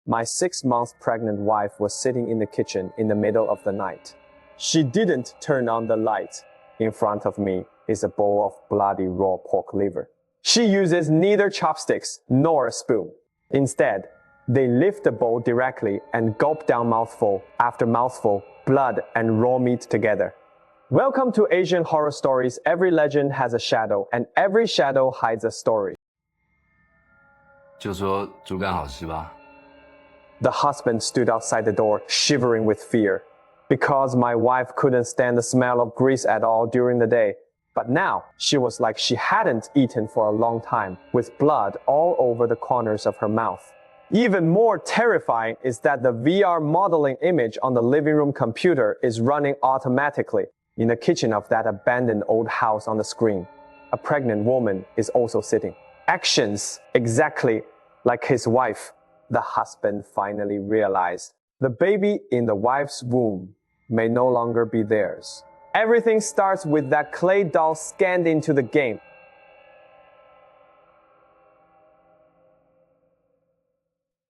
My 6-month pregnant wife was sitting in the kitchen in the middle of the night. She didn't turn on the light. In front of me is a bowl of bloody raw pork liver. She uses neither chopsticks nor a spoon. Instead, they lift the bowl directly and gulp down mouthful after mouthful, blood and raw meat together. Welcome to Asian horror stories. Every legend has a shadow, and every shadow hides a story. 就说猪肝好吃吧。 The husband stood outside the door, shivering with fear. Because my wife couldn't stand the smell of grease at all during the day. But now, she was like she hadn't eaten for a long time, with blood all over the corners of her mouth. Even more terrifying is that the VR modeling image on the living room computer is running automatically in the kitchen of that abandoned old house on the screen. A pregnant woman is also sitting. Actions exactly like his wife. The husband finally realized the baby in the wife's womb may no longer be theirs. Everything starts with that clay doll scanned into the game.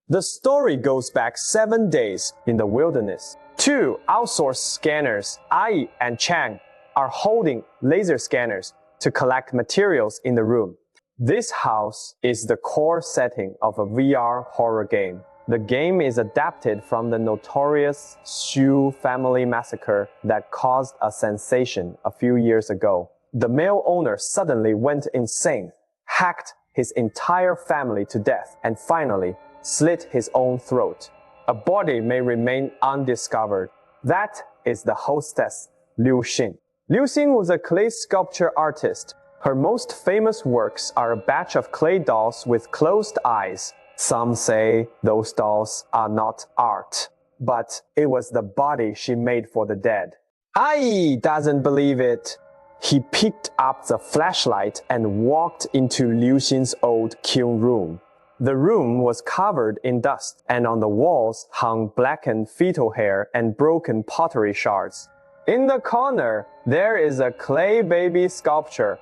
The story goes back 7 days in the wilderness. 2 outsourced scanners, Ai and Chang, are holding laser scanners to collect materials in the room. This house is the core setting of a VR horror game. The game is adapted from the notorious Xu family massacre that caused a sensation a few years ago. The male owner suddenly went insane, hacked his entire family to death, and finally slit his own throat. A body may remain undiscovered. That is the hostess, Liu Xin. Liu Xin was a clay sculpture artist. Her most famous works are a batch of clay dolls with closed eyes. Some say those dolls are not art, but it was the body she made for the dead. Ai doesn't believe it. He picked up the flashlight and walked into Liu Xin's old kiln room. The room was covered in dust, and on the walls hung blackened fetal hair and broken pottery shards. In the corner, there is a clay baby sculpture.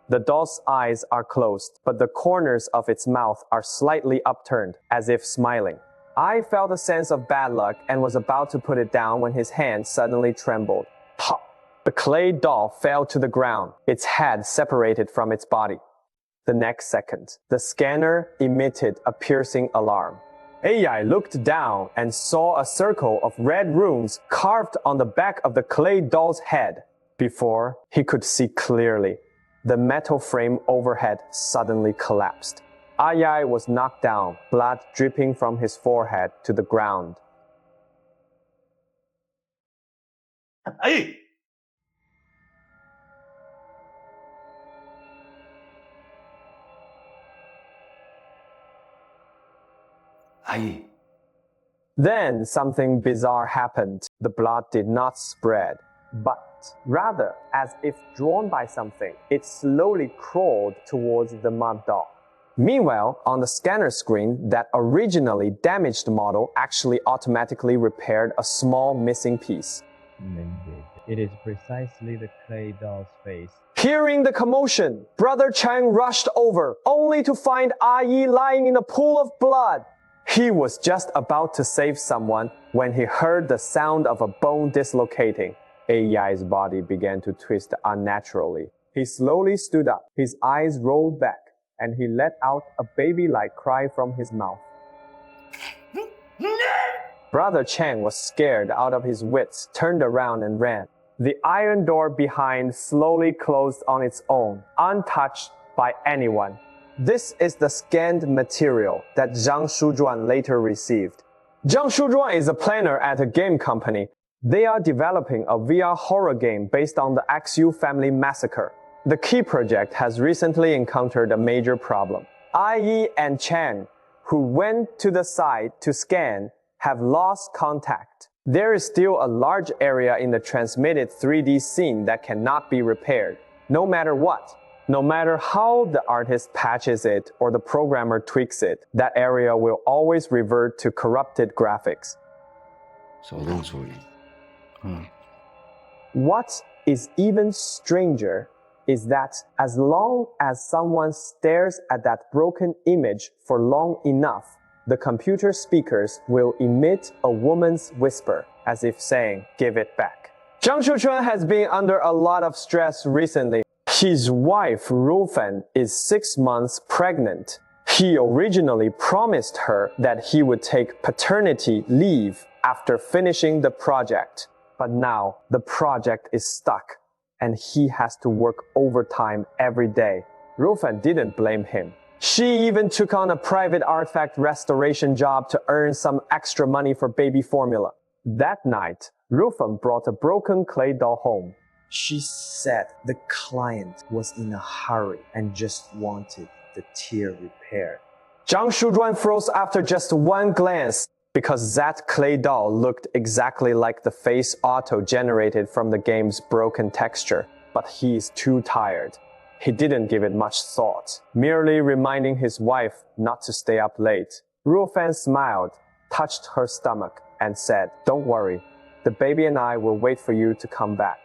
The doll's eyes are closed, but the corners of its mouth are slightly upturned, as if smiling. I felt a sense of bad luck and was about to put it down when his hand suddenly trembled. Pop! The clay doll fell to the ground, its head separated from its body. The next second, the scanner emitted a piercing alarm. Ai looked down and saw a circle of red runes carved on the back of the clay doll's head. Before he could see clearly, the metal frame overhead suddenly collapsed. Ai was knocked down, blood dripping from his forehead to the ground. Ai! Ai, Then something bizarre happened. The blood did not spread, but rather, as if drawn by something, it slowly crawled towards the mud doll. Meanwhile, on the scanner screen, that originally damaged model actually automatically repaired a small missing piece. It is precisely the clay doll's face. Hearing the commotion, Brother Chang rushed over, only to find Ai lying in a pool of blood. He was just about to save someone when he heard the sound of a bone dislocating. Ai's body began to twist unnaturally. He slowly stood up, his eyes rolled back, and he let out a baby-like cry from his mouth. Brother Chang was scared out of his wits, turned around and ran. The iron door behind slowly closed on its own, untouched by anyone. This is the scanned material that Zhang Shuzhuan later received. Zhang Shuzhuan is a planner at a game company. They are developing a VR horror game based on the Xu family massacre. The key project has recently encountered a major problem. Ai and Chang, who went to the site to scan, have lost contact. There is still a large area in the transmitted 3D scene that cannot be repaired, no matter what. No matter how the artist patches it or the programmer tweaks it, that area will always revert to corrupted graphics. 手动处理。What is even stranger is that as long as someone stares at that broken image for long enough, the computer speakers will emit a woman's whisper, as if saying, "Give it back." Zhang Shuchuan has been under a lot of stress recently. His wife, Rufen, is 6 months pregnant. He originally promised her that he would take paternity leave after finishing the project. But now the project is stuck and he has to work overtime every day. Rufen didn't blame him. She even took on a private artifact restoration job to earn some extra money for baby formula. That night, Rufen brought a broken clay doll home. She said the client was in a hurry and just wanted the tear repaired. Zhang Shujuan froze after just one glance because that clay doll looked exactly like the face auto-generated from the game's broken texture, but he's too tired. He didn't give it much thought, merely reminding his wife not to stay up late. Rufen smiled, touched her stomach, and said, "Don't worry, the baby and I will wait for you to come back."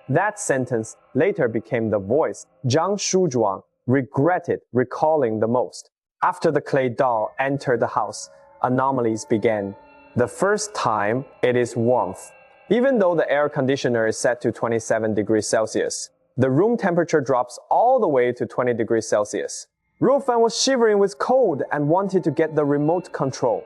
That sentence later became the voice Zhang Shujuan regretted recalling the most. After the clay doll entered the house, anomalies began. The first time, it is warmth. Even though the air conditioner is set to 27 degrees Celsius, the room temperature drops all the way to 20 degrees Celsius. Rufen was shivering with cold and wanted to get the remote control.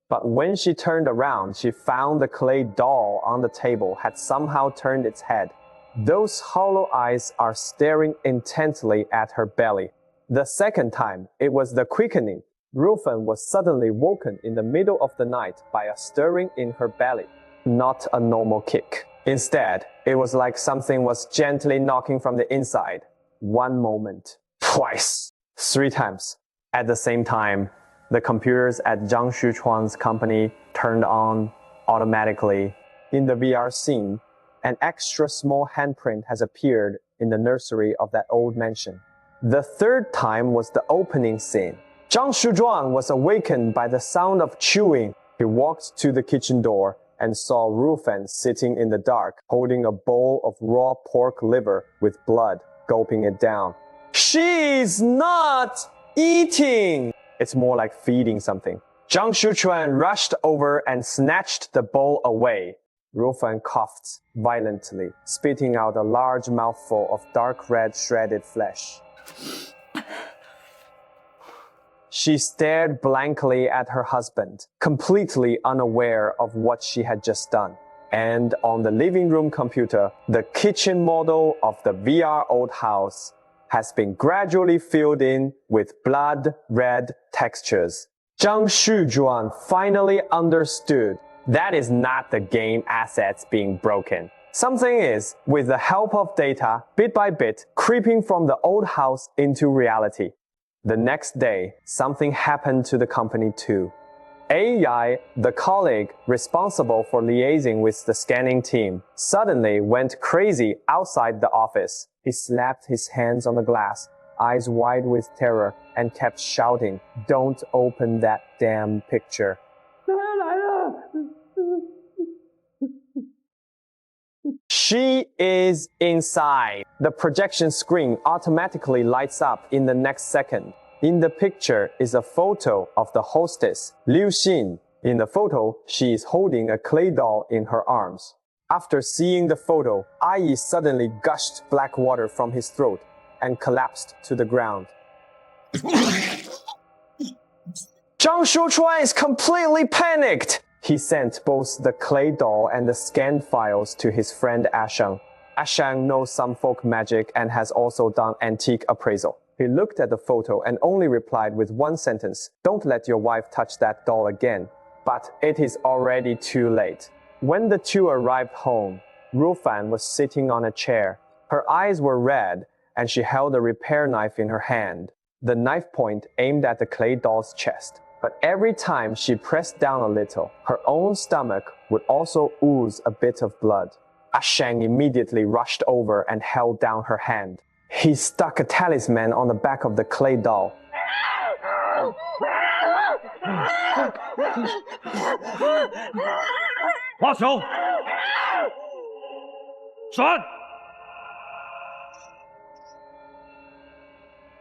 But when she turned around, she found the clay doll on the table had somehow turned its head. Those hollow eyes are staring intently at her belly. The second time, it was the quickening. Rufen was suddenly woken in the middle of the night by a stirring in her belly. Not a normal kick. Instead, it was like something was gently knocking from the inside. One moment, twice, 3 times. At the same time, the computers at Zhang Shuchuan's company turned on automatically. In the VR scene, an extra small handprint has appeared in the nursery of that old mansion. The third time was the opening scene. Zhang Shujuan was awakened by the sound of chewing. He walked to the kitchen door and saw Rufen sitting in the dark, holding a bowl of raw pork liver with blood, gulping it down. She's not eating! It's more like feeding something. Zhang Shuchuan rushed over and snatched the bowl away. Rufen coughed violently, spitting out a large mouthful of dark red shredded flesh. She stared blankly at her husband, completely unaware of what she had just done. And on the living room computer, the kitchen model of the VR old house has been gradually filled in with blood red textures. Zhang Shujuan finally understood that is not the game assets being broken. Something is, with the help of data, bit by bit, creeping from the old house into reality. The next day, something happened to the company too. AI, the colleague responsible for liaising with the scanning team, suddenly went crazy outside the office. He slapped his hands on the glass, eyes wide with terror, and kept shouting, "Don't open that damn picture." She is inside. The projection screen automatically lights up in the next second. In the picture is a photo of the hostess, Liu Xin. In the photo, she is holding a clay doll in her arms. After seeing the photo, Ai suddenly gushed black water from his throat and collapsed to the ground. Zhang Shuchuan is completely panicked. He sent both the clay doll and the scanned files to his friend Ashang. Ashang knows some folk magic and has also done antique appraisal. He looked at the photo and only replied with one sentence, "Don't let your wife touch that doll again." But it is already too late. When the two arrived home, Rufen was sitting on a chair. Her eyes were red and she held a repair knife in her hand. The knife point aimed at the clay doll's chest. But every time she pressed down a little, her own stomach would also ooze a bit of blood. Sheng immediately rushed over and held down her hand. He stuck a talisman on the back of the clay doll. 花手，闪！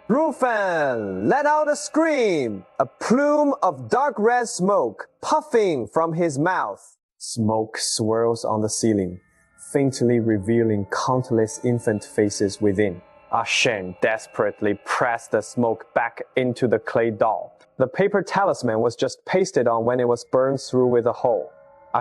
Rufan let out a scream, a plume of dark red smoke puffing from his mouth. Smoke swirls on the ceiling, faintly revealing countless infant faces within. Sheng desperately pressed the smoke back into the clay doll. The paper talisman was just pasted on when it was burned through with a hole.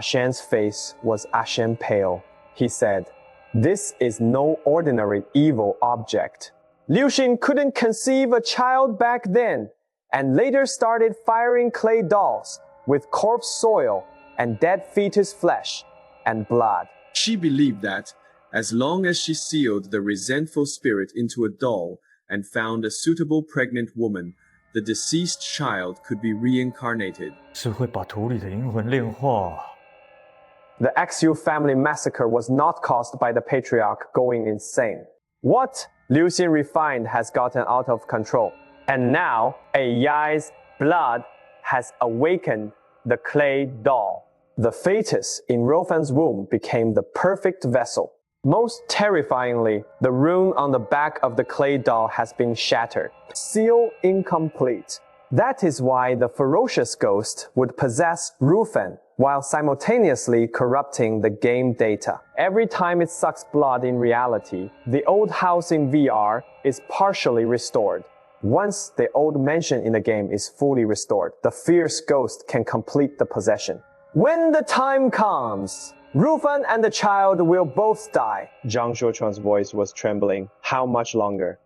Sheng's face was ashen pale. He said, "This is no ordinary evil object." Liu Xin couldn't conceive a child back then, and later started firing clay dolls with corpse soil and dead fetus flesh and blood. She believed that, as long as she sealed the resentful spirit into a doll and found a suitable pregnant woman, the deceased child could be reincarnated. 是会把土里的灵魂炼化。 The Xu family massacre was not caused by the patriarch going insane. What Liu Xin refined has gotten out of control, and now Yai's blood has awakened the clay doll. The fetus in Rufan's womb became the perfect vessel. Most terrifyingly, the rune on the back of the clay doll has been shattered. Seal incomplete. That is why the ferocious ghost would possess Rufan while simultaneously corrupting the game data. Every time it sucks blood in reality, the old house in VR is partially restored. Once the old mansion in the game is fully restored, the fierce ghost can complete the possession. When the time comes, Rufan and the child will both die. Zhang Shuchuan's voice was trembling. How much longer?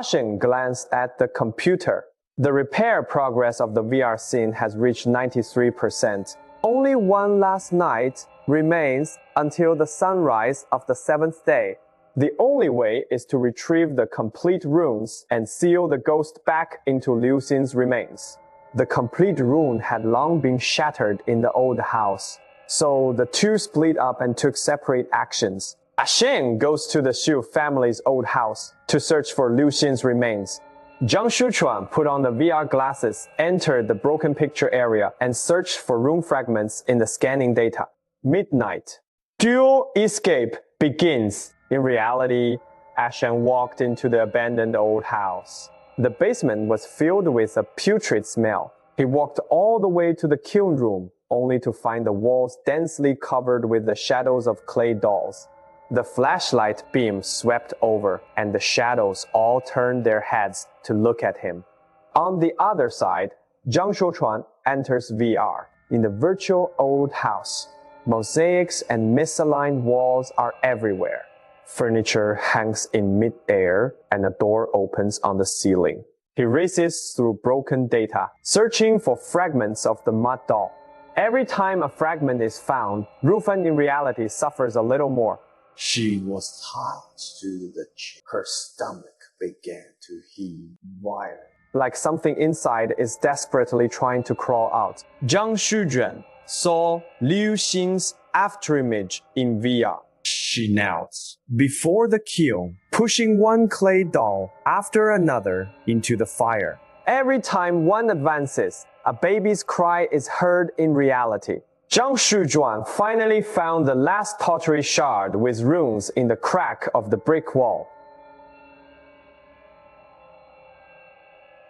Sheng glanced at the computer. The repair progress of the VR scene has reached 93%. Only one last night remains until the sunrise of the 7th day. The only way is to retrieve the complete runes and seal the ghost back into Liu Xin's remains. The complete rune had long been shattered in the old house, so the two split up and took separate actions. Sheng goes to the Xu family's old house to search for Liu Xin's remains. Zhang Shuchuan put on the VR glasses, entered the broken picture area, and searched for rune fragments in the scanning data. Midnight. Dual escape begins. In reality, Sheng walked into the abandoned old house. The basement was filled with a putrid smell. He walked all the way to the kiln room, only to find the walls densely covered with the shadows of clay dolls. The flashlight beam swept over, and the shadows all turned their heads to look at him. On the other side, Zhang Shuchuan enters VR. In the virtual old house, mosaics and misaligned walls are everywhere. Furniture hangs in mid-air, and a door opens on the ceiling. He races through broken data, searching for fragments of the mud doll. Every time a fragment is found, Rufan in reality suffers a little more. She was tied to the chair. Her stomach began to heave violently. Like something inside is desperately trying to crawl out. Zhang Shujuan saw Liu Xin's afterimage in VR. She knelt Before the kiln, pushing one clay doll after another into the fire. Every time one advances, a baby's cry is heard in reality. Zhang Shujuan finally found the last pottery shard with runes in the crack of the brick wall.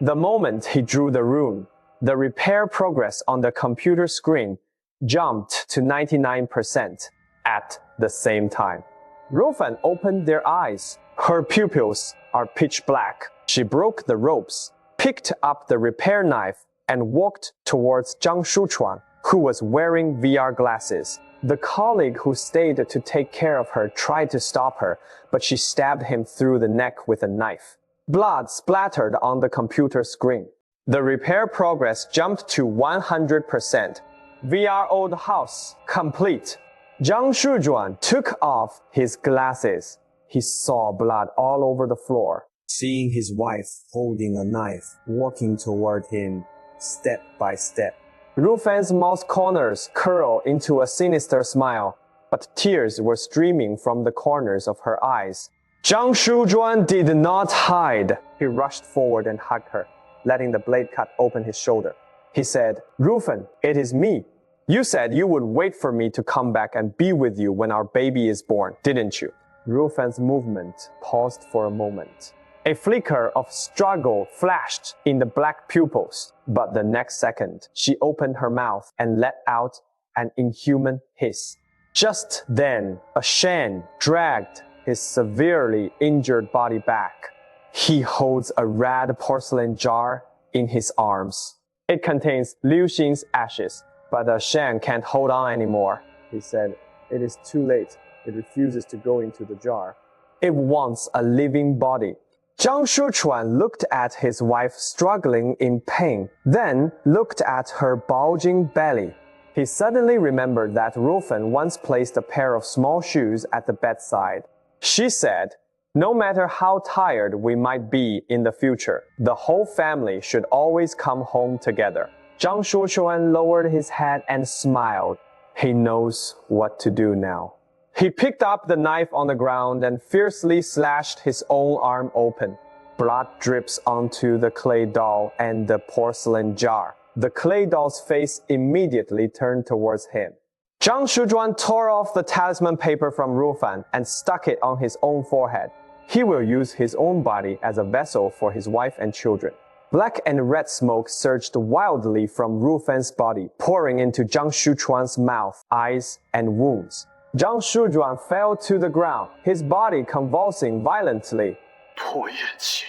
The moment he drew the rune, the repair progress on the computer screen jumped to 99% at the same time. Rufan opened their eyes. Her pupils are pitch black. She broke the ropes, picked up the repair knife, and walked towards Zhang Shuchuan, who was wearing VR glasses. The colleague who stayed to take care of her tried to stop her, but she stabbed him through the neck with a knife. Blood splattered on the computer screen. The repair progress jumped to 100%. VR old house complete. Zhang Shujuan took off his glasses. He saw blood all over the floor. seeing his wife holding a knife, walking toward him step by step. Rufan's mouth corners curled into a sinister smile, but tears were streaming from the corners of her eyes. Zhang Shuzhuan did not hide. He rushed forward and hugged her, letting the blade cut open his shoulder. He said, Rufan, it is me. You said you would wait for me to come back and be with you when our baby is born, didn't you? Rufan's movement paused for a moment. A flicker of struggle flashed in the black pupils, but the next second, she opened her mouth and let out an inhuman hiss. Just then, a Shan dragged his severely injured body back. He holds a red porcelain jar in his arms. It contains Liu Xin's ashes, but the Shan can't hold on anymore. He said, it is too late. It refuses to go into the jar. It wants a living body. Zhang Shuchuan looked at his wife struggling in pain, then looked at her bulging belly. He suddenly remembered that Rufan once placed a pair of small shoes at the bedside. She said, no matter how tired we might be in the future, the whole family should always come home together. Zhang Shuchuan lowered his head and smiled. He knows what to do now. He picked up the knife on the ground and fiercely slashed his own arm open. Blood drips onto the clay doll and the porcelain jar. The clay doll's face immediately turned towards him. Zhang Shuzhuan tore off the talisman paper from Rufan and stuck it on his own forehead. He will use his own body as a vessel for his wife and children. Black and red smoke surged wildly from Rufan's body, pouring into Zhang Shuchuan's mouth, eyes, and wounds. Zhang Shuzhuan fell to the ground, his body convulsing violently. 破夜剑。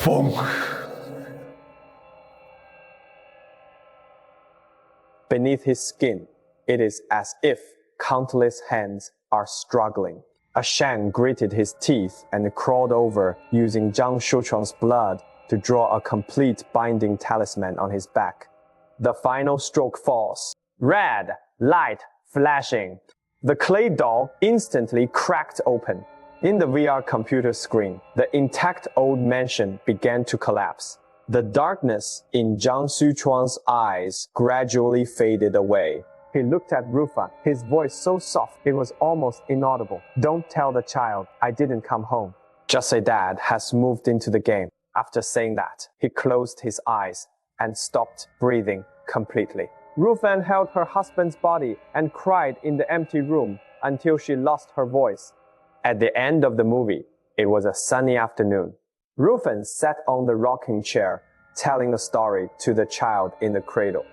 风。Beneath his skin, it is as if countless hands are struggling. A Shan gritted his teeth and crawled over, using Zhang Shuchuan's blood to draw a complete binding talisman on his back. The final stroke falls. Red light flashing. The clay doll instantly cracked open. In the VR computer screen, the intact old mansion began to collapse. The darkness in Zhang Shuchuan's eyes gradually faded away. He looked at Rufan, his voice so soft it was almost inaudible. Don't tell the child I didn't come home. Just say Dad has moved into the game. After saying that, he closed his eyes and stopped breathing completely. Rufan held her husband's body and cried in the empty room until she lost her voice. At the end of the movie, it was a sunny afternoon. Rufan sat on the rocking chair, telling a story to the child in the cradle.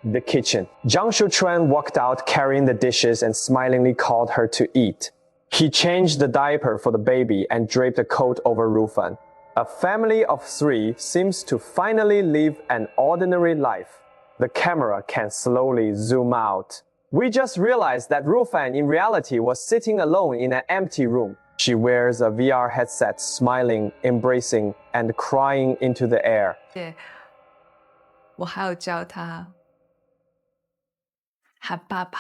The kitchen. Zhang Shuchuan walked out carrying the dishes and smilingly called her to eat. He changed the diaper for the baby and draped a coat over Rufan. A family of 3 seems to finally live an ordinary life. The camera can slowly zoom out. We just realized that Rufan in reality was sitting alone in an empty room. She wears a VR headset, smiling, embracing, and crying into the air. 我还有教他喊爸爸。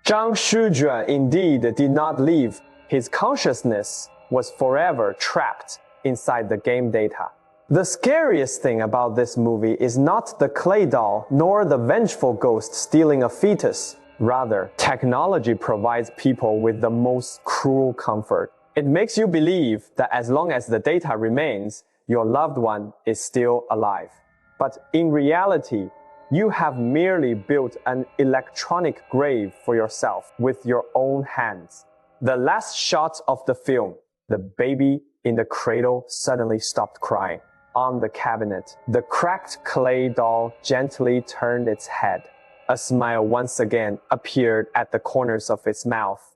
Zhang Shujuan indeed did not leave. His consciousness was forever trapped inside the game data. The scariest thing about this movie is not the clay doll nor the vengeful ghost stealing a fetus. Rather, technology provides people with the most cruel comfort. It makes you believe that as long as the data remains, your loved one is still alive. But in reality, you have merely built an electronic grave for yourself with your own hands. The last shot of the film, the baby in the cradle suddenly stopped crying. On the cabinet, the cracked clay doll gently turned its head. A smile once again appeared at the corners of its mouth.